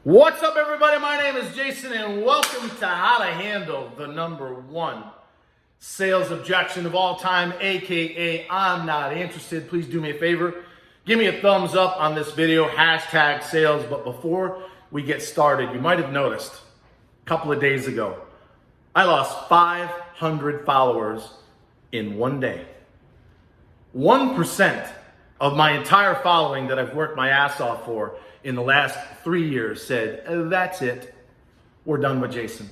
What's up, everybody? My name is Jason, and welcome to How to Handle the #1 sales objection of all time, aka I'm not interested. Please do me a favor. Give me a thumbs up on this video, hashtag sales. But before we get started, you might have noticed a couple of days ago, I lost 500 followers in one day. 1% of my entire following that I've worked my ass off for in the last 3 years said, that's it, we're done with Jason.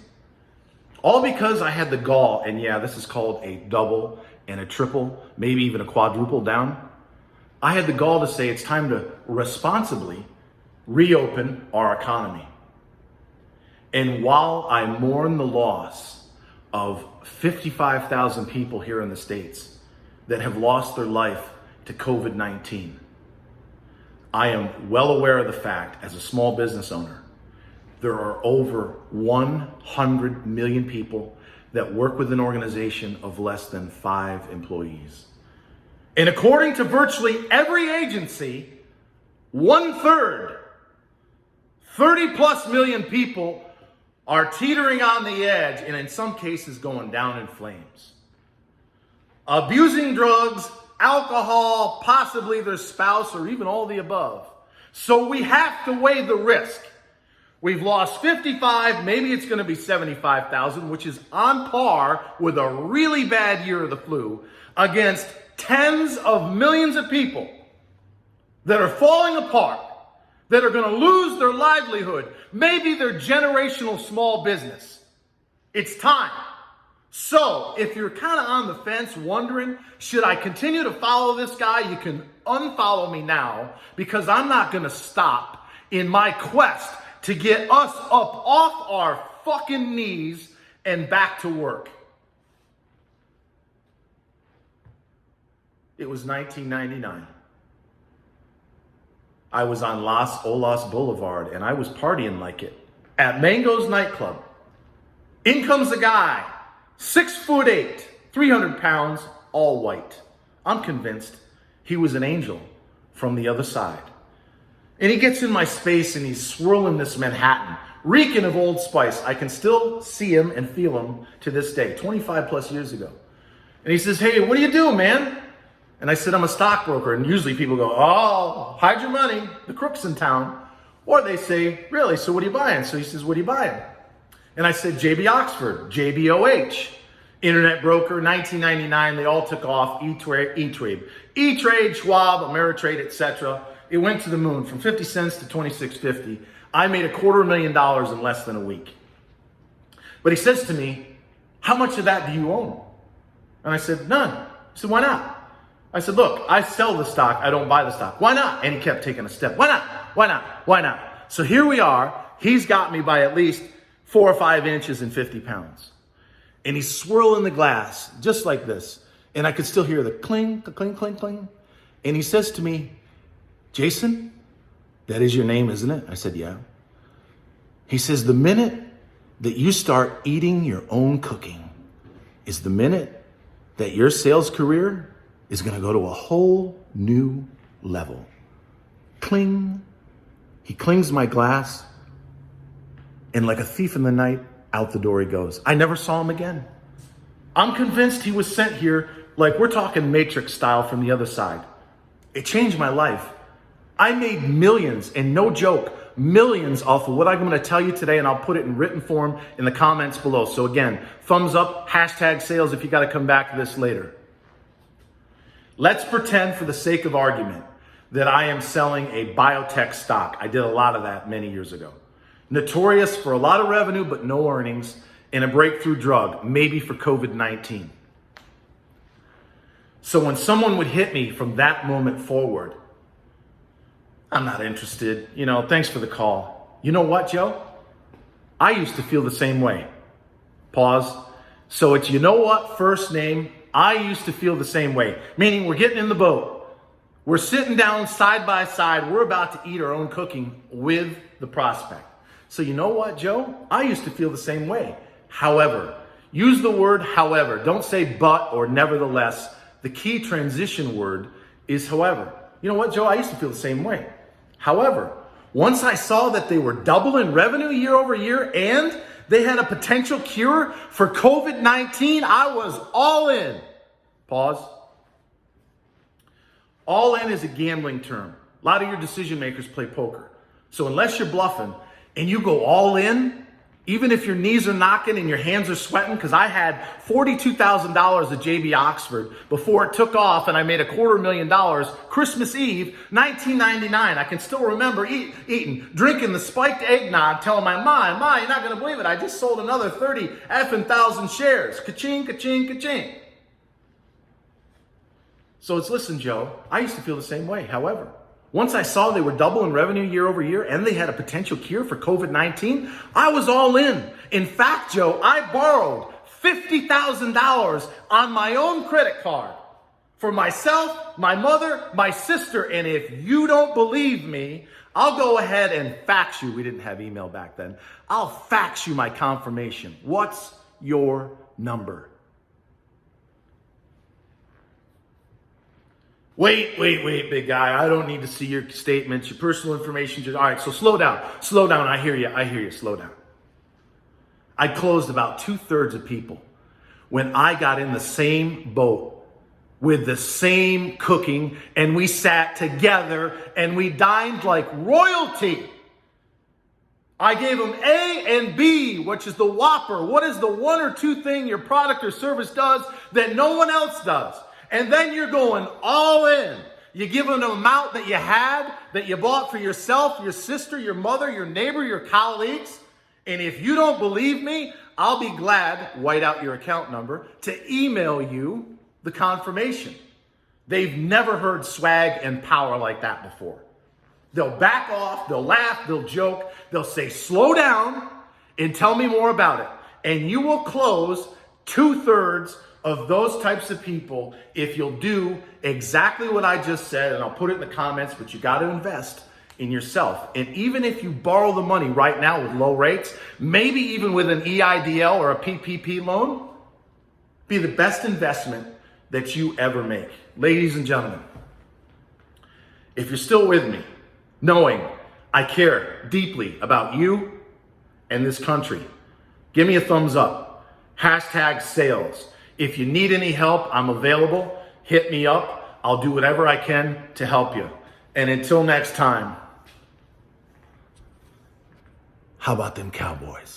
All because I had the gall, and yeah, this is called a double and a triple, maybe even a quadruple down. I had the gall to say it's time to responsibly reopen our economy. And while I mourn the loss of 55,000 people here in the States that have lost their life to COVID-19, I am well aware of the fact, as a small business owner, there are over 100 million people that work with an organization of less than 5 employees. And according to virtually every agency, 1/3, 30 plus million people are teetering on the edge and in some cases going down in flames. Abusing drugs, alcohol, possibly their spouse, or even all the above. So we have to weigh the risk. We've lost 55, maybe it's going to be 75,000, which is on par with a really bad year of the flu, against tens of millions of people that are falling apart, that are going to lose their livelihood, maybe their generational small business. It's time. So, if you're kind of on the fence wondering, should I continue to follow this guy? You can unfollow me now, because I'm not going to stop in my quest to get us up off our fucking knees and back to work. It was 1999. I was on Olas Boulevard, and I was partying like it at Mango's nightclub. In comes a guy, 6'8", 300 pounds, all white. I'm convinced he was an angel from the other side. And he gets in my space and he's swirling this Manhattan, reeking of Old Spice. I can still see him and feel him to this day, 25 plus years ago. And he says, hey, what do you do, man? And I said, I'm a stockbroker. And usually people go, oh, hide your money, the crook's in town. Or they say, really, so what are you buying? So he says, what are you buying? And I said, JB Oxford, JBOH, internet broker, 1999, they all took off, E-Trade, Schwab, Ameritrade, etc. It went to the moon from 50 cents to $26.50. I made $250,000 in less than a week. But he says to me, how much of that do you own? And I said, none. He said, why not? I said, look, I sell the stock, I don't buy the stock. Why not? And he kept taking a step. Why not? Why not? Why not? So here we are. He's got me by at least 4 or 5 inches and 50 pounds. And he's swirling the glass just like this. And I could still hear the cling, cling, cling, cling. And he says to me, Jason, that is your name, isn't it? I said, yeah. He says, the minute that you start eating your own cooking is the minute that your sales career is going to go to a whole new level. Cling. He clings my glass. And like a thief in the night, out the door he goes. I never saw him again. I'm convinced he was sent here, like we're talking Matrix style, from the other side. It changed my life. I made millions, and no joke, millions off of what I'm going to tell you today, and I'll put it in written form in the comments below. So again, thumbs up, hashtag sales if you got to come back to this later. Let's pretend, for the sake of argument, that I am selling a biotech stock. I did a lot of that many years ago. Notorious for a lot of revenue, but no earnings, and a breakthrough drug, maybe for COVID-19. So when someone would hit me from that moment forward, I'm not interested. Thanks for the call. You know what, Joe? I used to feel the same way. Pause. So it's, you know what, first name, I used to feel the same way. Meaning we're getting in the boat. We're sitting down side by side. We're about to eat our own cooking with the prospect. So you know what, Joe? I used to feel the same way. However, use the word however. Don't say but or nevertheless. The key transition word is however. You know what, Joe? I used to feel the same way. However, Once I saw that they were doubling revenue year over year and they had a potential cure for COVID-19, I was all in. Pause. All in is a gambling term. A lot of your decision makers play poker. So unless you're bluffing and you go all in, even if your knees are knocking and your hands are sweating, because I had $42,000 at JB Oxford before it took off and I made $250,000 Christmas Eve, 1999. I can still remember drinking the spiked eggnog, telling my mom, Ma, you're not going to believe it. I just sold another 30 effing thousand shares. Ka-ching, ka-ching, ka-ching. So listen, Joe, I used to feel the same way. However, once I saw they were doubling revenue year over year and they had a potential cure for COVID-19, I was all in. In fact, Joe, I borrowed $50,000 on my own credit card for myself, my mother, my sister. And if you don't believe me, I'll go ahead and fax you. We didn't have email back then. I'll fax you my confirmation. What's your number? Wait, big guy. I don't need to see your statements, your personal information. All right, so slow down. Slow down. I hear you. Slow down. I closed about 2/3 of people when I got in the same boat with the same cooking and we sat together and we dined like royalty. I gave them A and B, which is the Whopper. What is the one or two thing your product or service does that no one else does? And then you're going all in. You give them an amount that you had, that you bought for yourself, your sister, your mother, your neighbor, your colleagues. And if you don't believe me, I'll be glad, white out your account number, to email you the confirmation. They've never heard swag and power like that before. They'll back off, they'll laugh, they'll joke, they'll say, slow down and tell me more about it. And you will close 2/3 of those types of people if you'll do exactly what I just said, and I'll put it in the comments, but you got to invest in yourself. And even if you borrow the money right now with low rates, maybe even with an EIDL or a PPP loan, be the best investment that you ever make. Ladies and gentlemen, if you're still with me, knowing I care deeply about you and this country, give me a thumbs up. #sales. If you need any help, I'm available. Hit me up. I'll do whatever I can to help you. And until next time, how about them Cowboys?